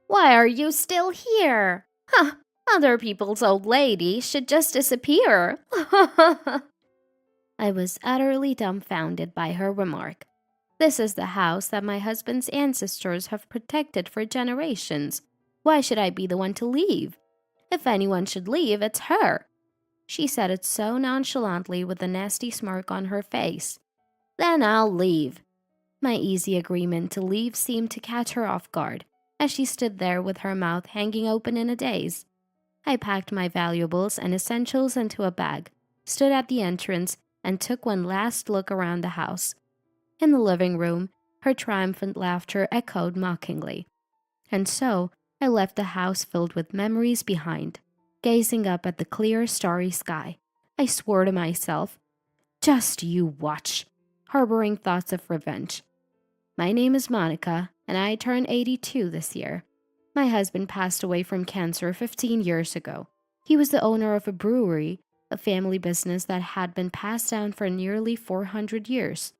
Why are you still here? Huh, other people's old lady should just disappear. I was utterly dumbfounded by her remark. This is the house that my husband's ancestors have protected for generations. Why should I be the one to leave? If anyone should leave, it's her. She said it so nonchalantly with a nasty smirk on her face. Then I'll leave. My easy agreement to leave seemed to catch her off guard, as she stood there with her mouth hanging open in a daze. I packed my valuables and essentials into a bag, stood at the entrance, and took one last look around the house. In the living room, her triumphant laughter echoed mockingly. And so, I left the house filled with memories behind. Gazing up at the clear, starry sky, I swore to myself, just you watch, harboring thoughts of revenge. My name is Monica, and I turned 82 this year. My husband passed away from cancer 15 years ago. He was the owner of a brewery, a family business that had been passed down for nearly 400 years.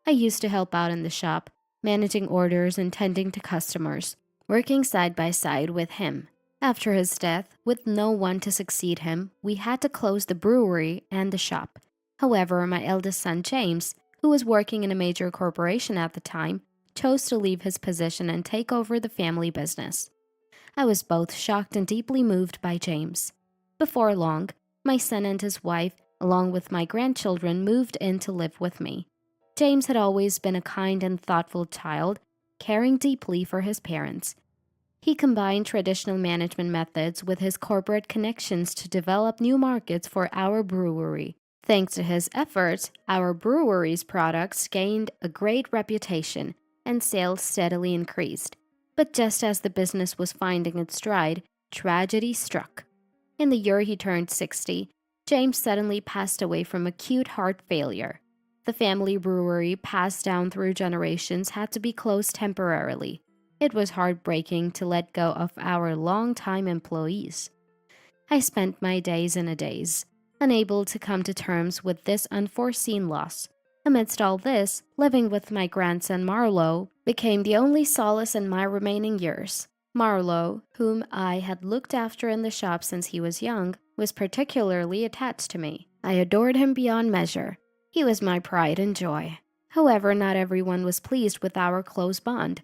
I used to help out in the shop, managing orders and tending to customers, working side by side with him. After his death, with no one to succeed him, we had to close the brewery and the shop. However, my eldest son James, who was working in a major corporation at the time, chose to leave his position and take over the family business. I was both shocked and deeply moved by James. Before long, my son and his wife, along with my grandchildren, moved in to live with me. James had always been a kind and thoughtful child, caring deeply for his parents. He combined traditional management methods with his corporate connections to develop new markets for our brewery. Thanks to his efforts, our brewery's products gained a great reputation, and sales steadily increased. But just as the business was finding its stride, tragedy struck. In the year he turned 60, James suddenly passed away from acute heart failure. The family brewery, passed down through generations, had to be closed temporarily. It was heartbreaking to let go of our long-time employees. I spent my days in a daze, unable to come to terms with this unforeseen loss. Amidst all this, living with my grandson Marlowe became the only solace in my remaining years. Marlowe, whom I had looked after in the shop since he was young, was particularly attached to me. I adored him beyond measure. He was my pride and joy. However, not everyone was pleased with our close bond.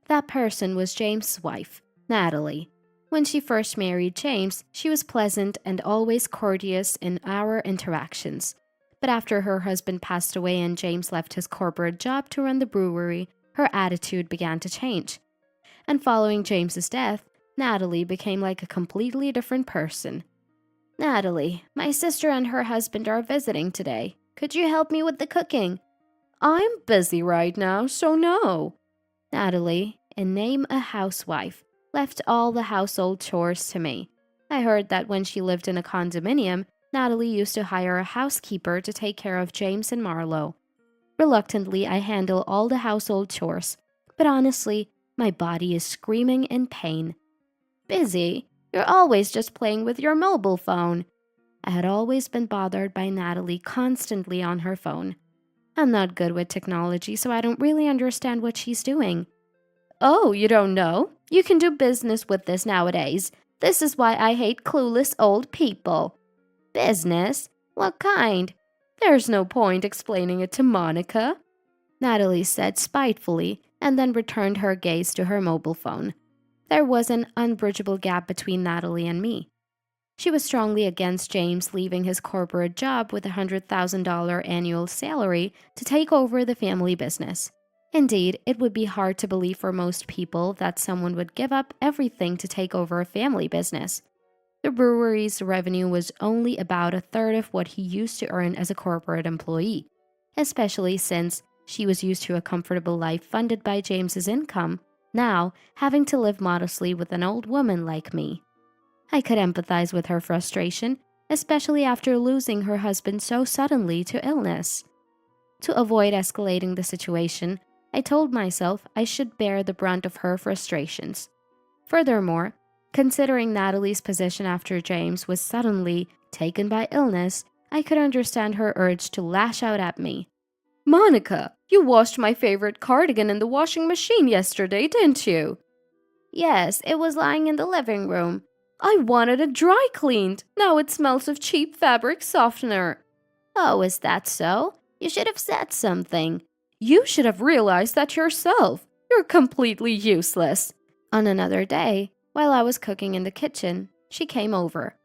That person was James' wife, Natalie. When she first married James, she was pleasant and always courteous in our interactions. But after her husband passed away and James left his corporate job to run the brewery, her attitude began to change. And following James's death, Natalie became like a completely different person. Natalie, my sister and her husband are visiting today. Could you help me with the cooking? I'm busy right now, so no. Natalie, a name a housewife, left all the household chores to me. I heard that when she lived in a condominium, Natalie used to hire a housekeeper to take care of James and Marlowe. Reluctantly, I handle all the household chores, but honestly, my body is screaming in pain. Busy? You're always just playing with your mobile phone. I had always been bothered by Natalie constantly on her phone. I'm not good with technology, so I don't really understand what she's doing. Oh, you don't know? You can do business with this nowadays. This is why I hate clueless old people. Business? What kind? There's no point explaining it to Monica, Natalie said spitefully, and then returned her gaze to her mobile phone. There was an unbridgeable gap between Natalie and me. She was strongly against James leaving his corporate job with a $100,000 annual salary to take over the family business. Indeed, it would be hard to believe for most people that someone would give up everything to take over a family business. The brewery's revenue was only about a third of what he used to earn as a corporate employee, especially since she was used to a comfortable life funded by James's income, now having to live modestly with an old woman like me. I could empathize with her frustration, especially after losing her husband so suddenly to illness. To avoid escalating the situation, I told myself I should bear the brunt of her frustrations. Furthermore, considering Natalie's position after James was suddenly taken by illness, I could understand her urge to lash out at me. Monica, you washed my favorite cardigan in the washing machine yesterday, didn't you? Yes, it was lying in the living room. I wanted it dry cleaned. Now it smells of cheap fabric softener. Oh, is that so? You should have said something. You should have realized that yourself. You're completely useless. On another day, while I was cooking in the kitchen, she came over.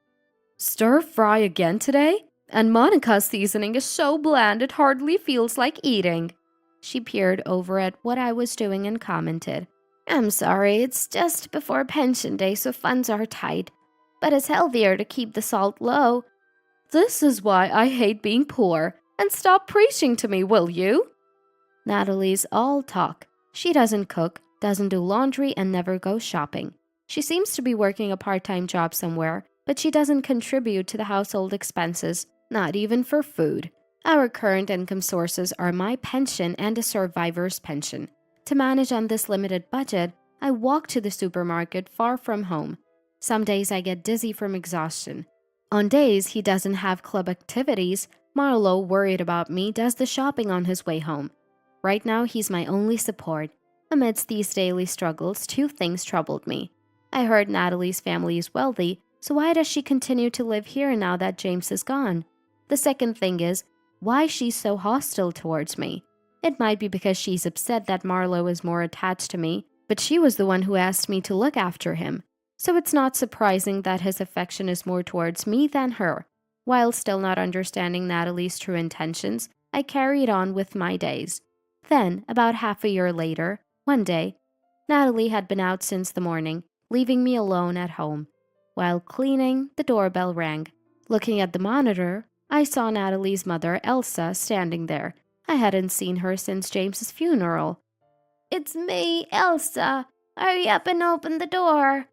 Stir fry again today? And Monica's seasoning is so bland it hardly feels like eating. She peered over at what I was doing and commented, I'm sorry, it's just before pension day, so funds are tight. But it's healthier to keep the salt low. This is why I hate being poor. And stop preaching to me, will you? Natalie's all talk. She doesn't cook, doesn't do laundry, and never goes shopping. She seems to be working a part-time job somewhere, but she doesn't contribute to the household expenses, not even for food. Our current income sources are my pension and a survivor's pension. To manage on this limited budget, I walk to the supermarket far from home. Some days I get dizzy from exhaustion. On days he doesn't have club activities, Marlowe, worried about me, does the shopping on his way home. Right now, he's my only support. Amidst these daily struggles, two things troubled me. I heard Natalie's family is wealthy, so why does she continue to live here now that James is gone? The second thing is, why she's so hostile towards me. It might be because she's upset that Marlowe is more attached to me, but she was the one who asked me to look after him. So it's not surprising that his affection is more towards me than her. While still not understanding Natalie's true intentions, I carried on with my days. Then, about half a year later, one day, Natalie had been out since the morning, leaving me alone at home. While cleaning, the doorbell rang. Looking at the monitor, I saw Natalie's mother, Elsa, standing there. I hadn't seen her since James's funeral. It's me, Elsa. Hurry up and open the door.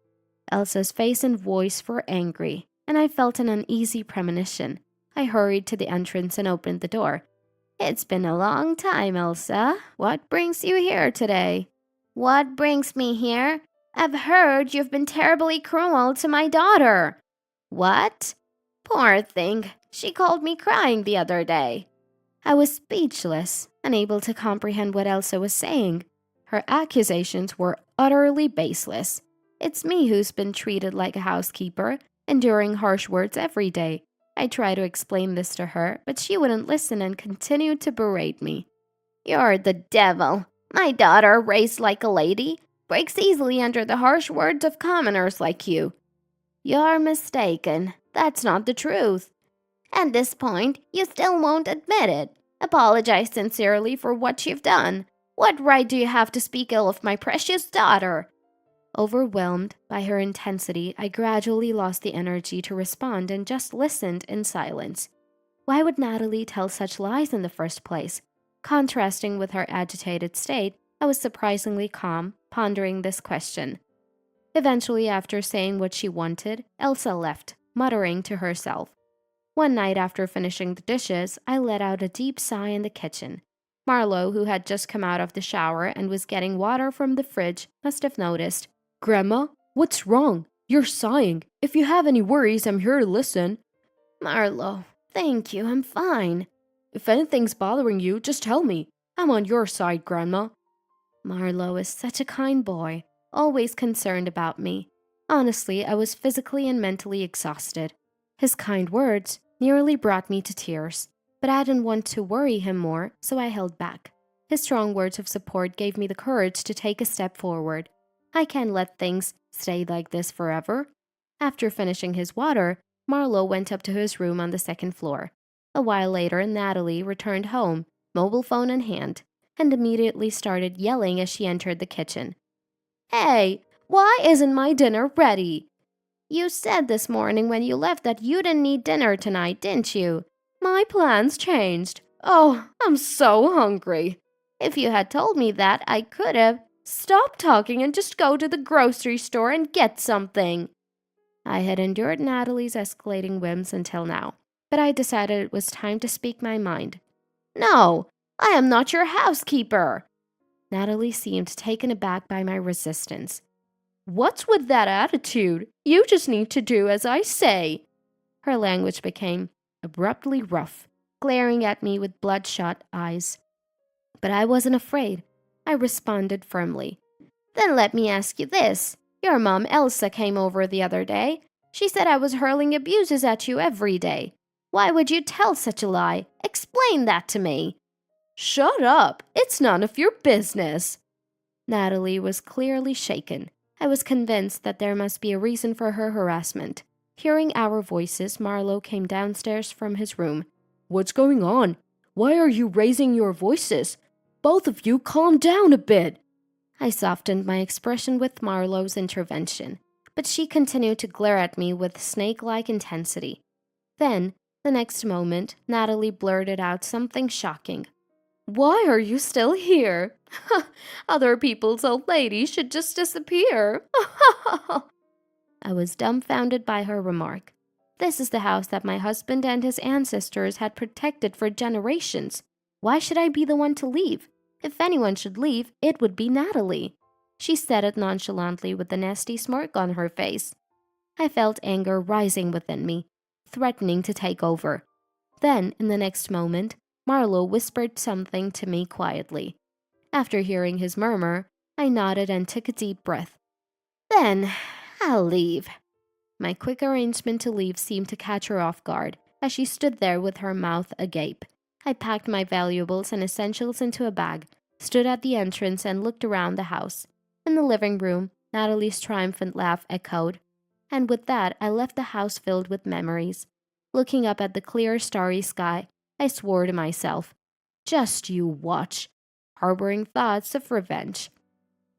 Elsa's face and voice were angry, and I felt an uneasy premonition. I hurried to the entrance and opened the door. It's been a long time, Elsa. What brings you here today? What brings me here? I've heard you've been terribly cruel to my daughter. What? Poor thing. She called me crying the other day. I was speechless, unable to comprehend what Elsa was saying. Her accusations were utterly baseless. It's me who's been treated like a housekeeper, enduring harsh words every day. I tried to explain this to her, but she wouldn't listen and continued to berate me. You're the devil. My daughter, raised like a lady, breaks easily under the harsh words of commoners like you. You're mistaken. That's not the truth. At this point, you still won't admit it. Apologize sincerely for what you've done. What right do you have to speak ill of my precious daughter? Overwhelmed by her intensity, I gradually lost the energy to respond and just listened in silence. Why would Natalie tell such lies in the first place? Contrasting with her agitated state, I was surprisingly calm, pondering this question. Eventually, after saying what she wanted, Elsa left, muttering to herself. One night after finishing the dishes, I let out a deep sigh in the kitchen. Marlowe, who had just come out of the shower and was getting water from the fridge, must have noticed. Grandma, what's wrong? You're sighing. If you have any worries, I'm here to listen. Marlowe, thank you, I'm fine. If anything's bothering you, just tell me. I'm on your side, Grandma. Marlowe is such a kind boy, always concerned about me. Honestly, I was physically and mentally exhausted. His kind words nearly brought me to tears, but I didn't want to worry him more, so I held back. His strong words of support gave me the courage to take a step forward. I can't let things stay like this forever. After finishing his water, Marlowe went up to his room on the second floor. A while later, Natalie returned home, mobile phone in hand, and immediately started yelling as she entered the kitchen. Hey, why isn't my dinner ready? You said this morning when you left that you didn't need dinner tonight, didn't you? My plans changed. Oh, I'm so hungry. If you had told me that, I could have. Stop talking and just go to the grocery store and get something. I had endured Natalie's escalating whims until now, but I decided it was time to speak my mind. No, I am not your housekeeper. Natalie seemed taken aback by my resistance. What's with that attitude? You just need to do as I say. Her language became abruptly rough, glaring at me with bloodshot eyes. But I wasn't afraid. I responded firmly. Then let me ask you this. Your mom, Elsa, came over the other day. She said I was hurling abuses at you every day. Why would you tell such a lie? Explain that to me." "Shut up! It's none of your business." Natalie was clearly shaken. I was convinced that there must be a reason for her harassment. Hearing our voices, Marlowe came downstairs from his room. "What's going on? Why are you raising your voices? Both of you calm down a bit." I softened my expression with Marlowe's intervention, but she continued to glare at me with snake-like intensity. Then, the next moment, Natalie blurted out something shocking. "Why are you still here? Other people's old ladies should just disappear." I was dumbfounded by her remark. This is the house that my husband and his ancestors had protected for generations. Why should I be the one to leave? If anyone should leave, it would be Natalie. She said it nonchalantly with a nasty smirk on her face. I felt anger rising within me, threatening to take over. Then, in the next moment, Marlowe whispered something to me quietly. After hearing his murmur, I nodded and took a deep breath. "Then, I'll leave." My quick arrangement to leave seemed to catch her off guard, as she stood there with her mouth agape. I packed my valuables and essentials into a bag, stood at the entrance and looked around the house. In the living room, Natalie's triumphant laugh echoed, and with that I left the house filled with memories. Looking up at the clear starry sky, I swore to myself, "Just you watch," harboring thoughts of revenge.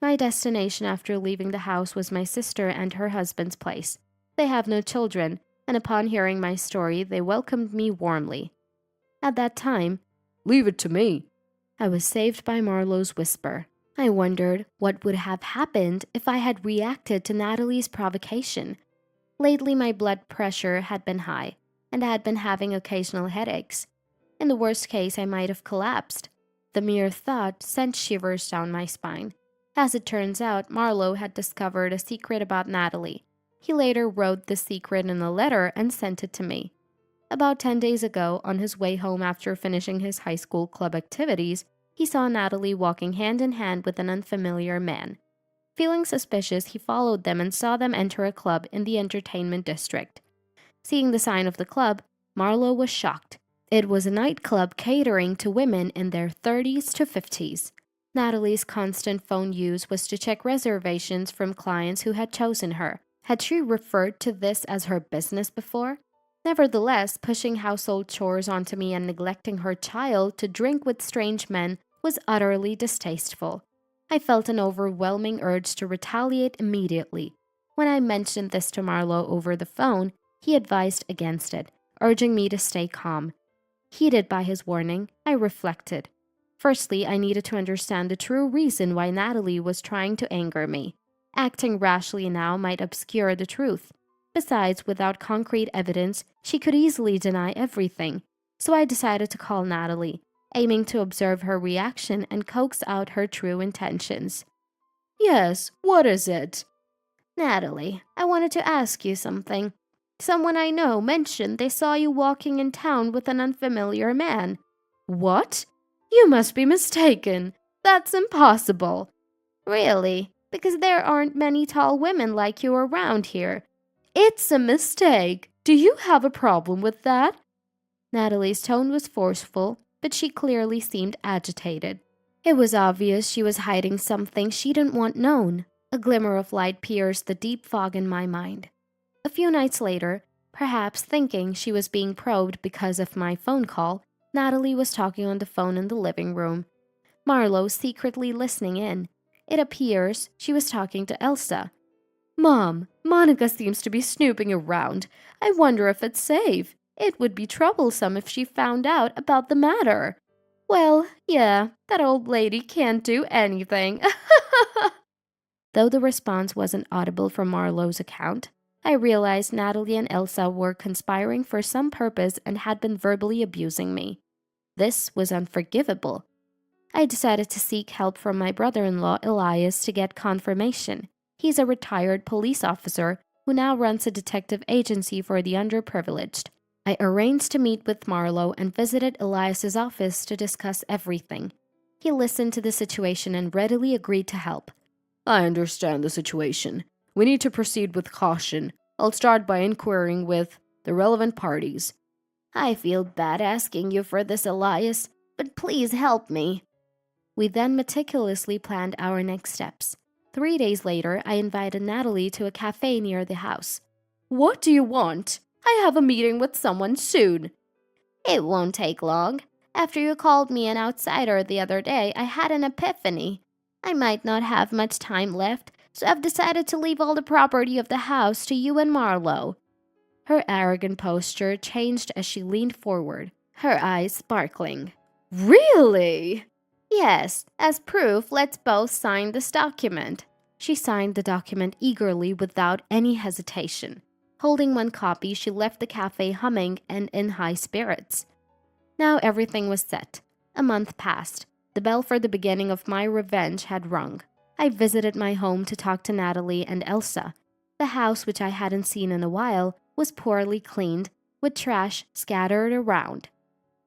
My destination after leaving the house was my sister and her husband's place. They have no children, and upon hearing my story, they welcomed me warmly. At that time, "Leave it to me," I was saved by Marlowe's whisper. I wondered what would have happened if I had reacted to Natalie's provocation. Lately, my blood pressure had been high, and I had been having occasional headaches. In the worst case, I might have collapsed. The mere thought sent shivers down my spine. As it turns out, Marlowe had discovered a secret about Natalie. He later wrote the secret in a letter and sent it to me. About 10 days ago, on his way home after finishing his high school club activities, he saw Natalie walking hand in hand with an unfamiliar man. Feeling suspicious, he followed them and saw them enter a club in the entertainment district. Seeing the sign of the club, Marlowe was shocked. It was a nightclub catering to women in their 30s to 50s. Natalie's constant phone use was to check reservations from clients who had chosen her. Had she referred to this as her business before? Nevertheless, pushing household chores onto me and neglecting her child to drink with strange men was utterly distasteful. I felt an overwhelming urge to retaliate immediately. When I mentioned this to Marlowe over the phone, he advised against it, urging me to stay calm. Heated by his warning, I reflected. Firstly, I needed to understand the true reason why Natalie was trying to anger me. Acting rashly now might obscure the truth. Besides, without concrete evidence, she could easily deny everything. So I decided to call Natalie, aiming to observe her reaction and coax out her true intentions. "Yes, what is it?" "Natalie, I wanted to ask you something. Someone I know mentioned they saw you walking in town with an unfamiliar man." "What? You must be mistaken. That's impossible." "Really? Because there aren't many tall women like you around here." "It's a mistake. Do you have a problem with that?" Natalie's tone was forceful, but she clearly seemed agitated. It was obvious she was hiding something she didn't want known. A glimmer of light pierced the deep fog in my mind. A few nights later, perhaps thinking she was being probed because of my phone call, Natalie was talking on the phone in the living room. Marlowe secretly listening in. It appears she was talking to Elsa. "Mom, Monica seems to be snooping around. I wonder if it's safe. It would be troublesome if she found out about the matter." "Well, yeah, that old lady can't do anything." Though the response wasn't audible from Marlowe's account, I realized Natalie and Elsa were conspiring for some purpose and had been verbally abusing me. This was unforgivable. I decided to seek help from my brother-in-law Elias to get confirmation. He's a retired police officer who now runs a detective agency for the underprivileged. I arranged to meet with Marlowe and visited Elias's office to discuss everything. He listened to the situation and readily agreed to help. "I understand the situation. We need to proceed with caution. I'll start by inquiring with the relevant parties. I feel bad asking you for this, Elias, but please help me. We then meticulously planned our next steps. 3 days later, I invited Natalie to a cafe near the house. What do you want? I have a meeting with someone soon. It won't take long. After you called me an outsider the other day, I had an epiphany. I might not have much time left, so I've decided to leave all the property of the house to you and Marlowe. Her arrogant posture changed as she leaned forward, her eyes sparkling. Really? Yes, as proof, let's both sign this document. She signed the document eagerly without any hesitation. Holding one copy, she left the cafe humming and in high spirits. Now everything was set. A month passed. The bell for the beginning of my revenge had rung. I visited my home to talk to Natalie and Elsa. The house, which I hadn't seen in a while, was poorly cleaned, with trash scattered around.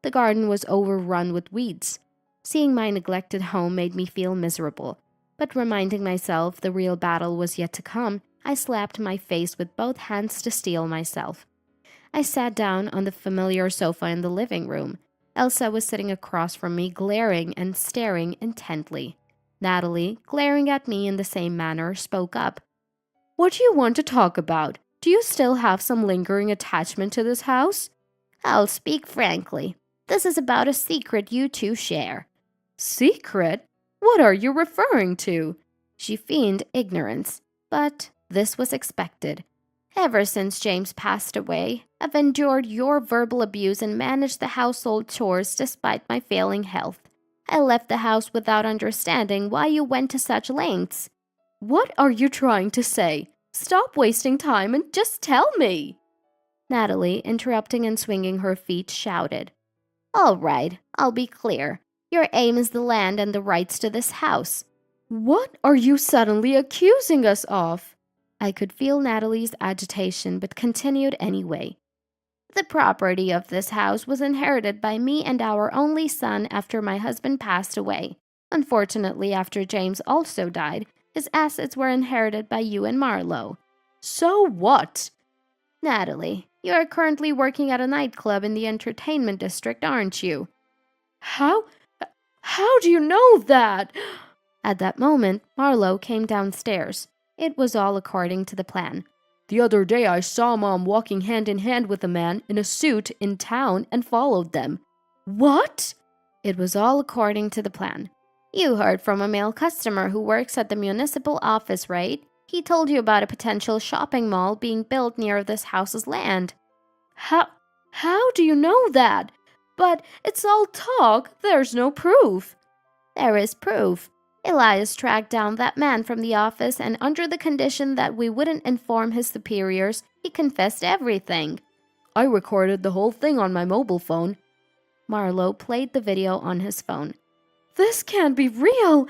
The garden was overrun with weeds. Seeing my neglected home made me feel miserable, but reminding myself the real battle was yet to come, I slapped my face with both hands to steel myself. I sat down on the familiar sofa in the living room. Elsa was sitting across from me, glaring and staring intently. Natalie, glaring at me in the same manner, spoke up. What do you want to talk about? Do you still have some lingering attachment to this house? I'll speak frankly. This is about a secret you two share. Secret? What are you referring to? She feigned ignorance, but this was expected. Ever since James passed away, I've endured your verbal abuse and managed the household chores despite my failing health. I left the house without understanding why you went to such lengths. What are you trying to say? Stop wasting time and just tell me. Natalie, interrupting and swinging her feet, shouted. All right, I'll be clear. Your aim is the land and the rights to this house. What are you suddenly accusing us of? I could feel Natalie's agitation, but continued anyway. The property of this house was inherited by me and our only son after my husband passed away. Unfortunately, after James also died, his assets were inherited by you and Marlowe. So what? Natalie, you are currently working at a nightclub in the entertainment district, aren't you? How do you know that? At that moment, Marlowe came downstairs. It was all according to the plan. The other day I saw Mom walking hand in hand with a man in a suit in town and followed them. What? It was all according to the plan. You heard from a male customer who works at the municipal office, right? He told you about a potential shopping mall being built near this house's land. How do you know that? But it's all talk. There's no proof. There is proof. Elias tracked down that man from the office, and under the condition that we wouldn't inform his superiors, he confessed everything. I recorded the whole thing on my mobile phone. Marlowe played the video on his phone. This can't be real.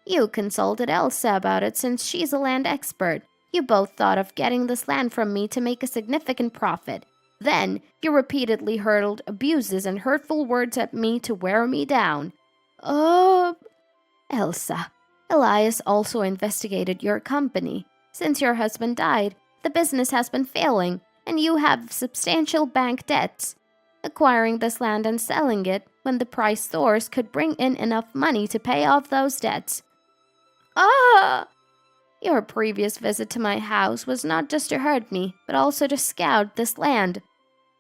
You consulted Elsa about it since she's a land expert. You both thought of getting this land from me to make a significant profit. Then, you repeatedly hurled abuses and hurtful words at me to wear me down. Elsa, Elias also investigated your company. Since your husband died, the business has been failing, and you have substantial bank debts. Acquiring this land and selling it when the price soars could bring in enough money to pay off those debts. Your previous visit to my house was not just to hurt me, but also to scout this land.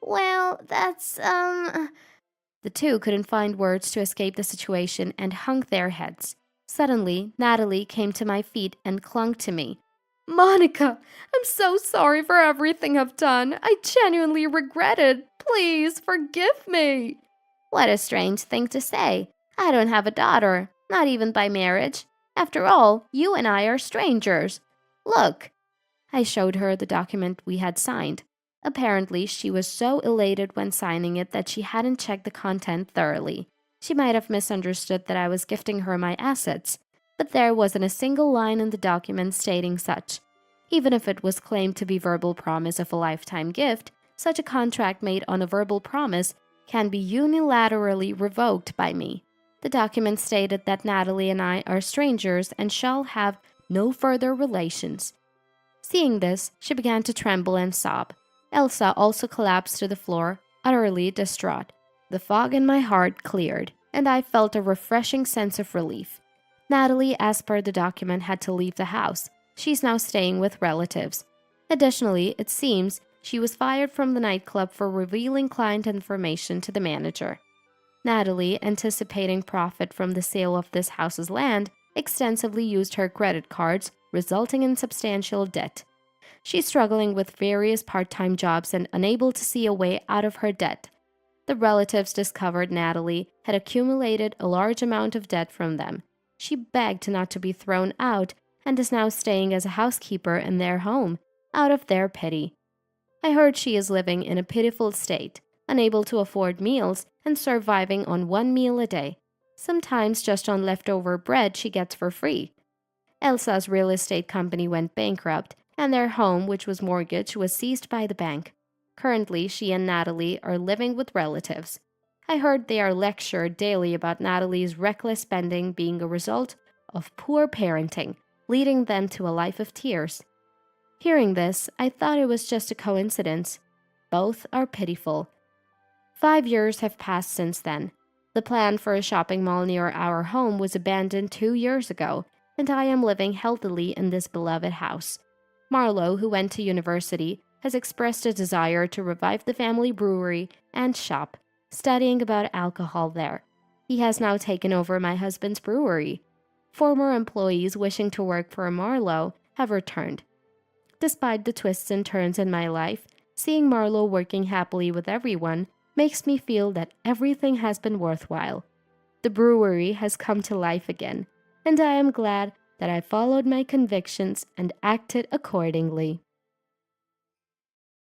Well, that's, The two couldn't find words to escape the situation and hung their heads. Suddenly, Natalie came to my feet and clung to me. Monica, I'm so sorry for everything I've done. I genuinely regret it. Please forgive me. What a strange thing to say. I don't have a daughter, not even by marriage. After all, you and I are strangers. Look. I showed her the document we had signed. Apparently, she was so elated when signing it that she hadn't checked the content thoroughly. She might have misunderstood that I was gifting her my assets, but there wasn't a single line in the document stating such. Even if it was claimed to be verbal promise of a lifetime gift, such a contract made on a verbal promise can be unilaterally revoked by me. The document stated that Natalie and I are strangers and shall have no further relations. Seeing this, she began to tremble and sob. Elsa also collapsed to the floor, utterly distraught. The fog in my heart cleared, and I felt a refreshing sense of relief. Natalie, as per the document, had to leave the house. She's now staying with relatives. Additionally, it seems she was fired from the nightclub for revealing client information to the manager. Natalie, anticipating profit from the sale of this house's land, extensively used her credit cards, resulting in substantial debt. She's struggling with various part-time jobs and unable to see a way out of her debt. The relatives discovered Natalie had accumulated a large amount of debt from them. She begged not to be thrown out and is now staying as a housekeeper in their home, out of their pity. I heard she is living in a pitiful state, unable to afford meals and surviving on one meal a day, sometimes just on leftover bread she gets for free. Elsa's real estate company went bankrupt, and their home, which was mortgaged, was seized by the bank. Currently, she and Natalie are living with relatives. I heard they are lectured daily about Natalie's reckless spending being a result of poor parenting, leading them to a life of tears. Hearing this, I thought it was just a coincidence. Both are pitiful. 5 years have passed since then. The plan for a shopping mall near our home was abandoned 2 years ago, and I am living healthily in this beloved house. Marlowe, who went to university, has expressed a desire to revive the family brewery and shop, studying about alcohol there. He has now taken over my husband's brewery. Former employees wishing to work for Marlowe have returned. Despite the twists and turns in my life, seeing Marlowe working happily with everyone makes me feel that everything has been worthwhile. The brewery has come to life again, and I am glad that I followed my convictions and acted accordingly.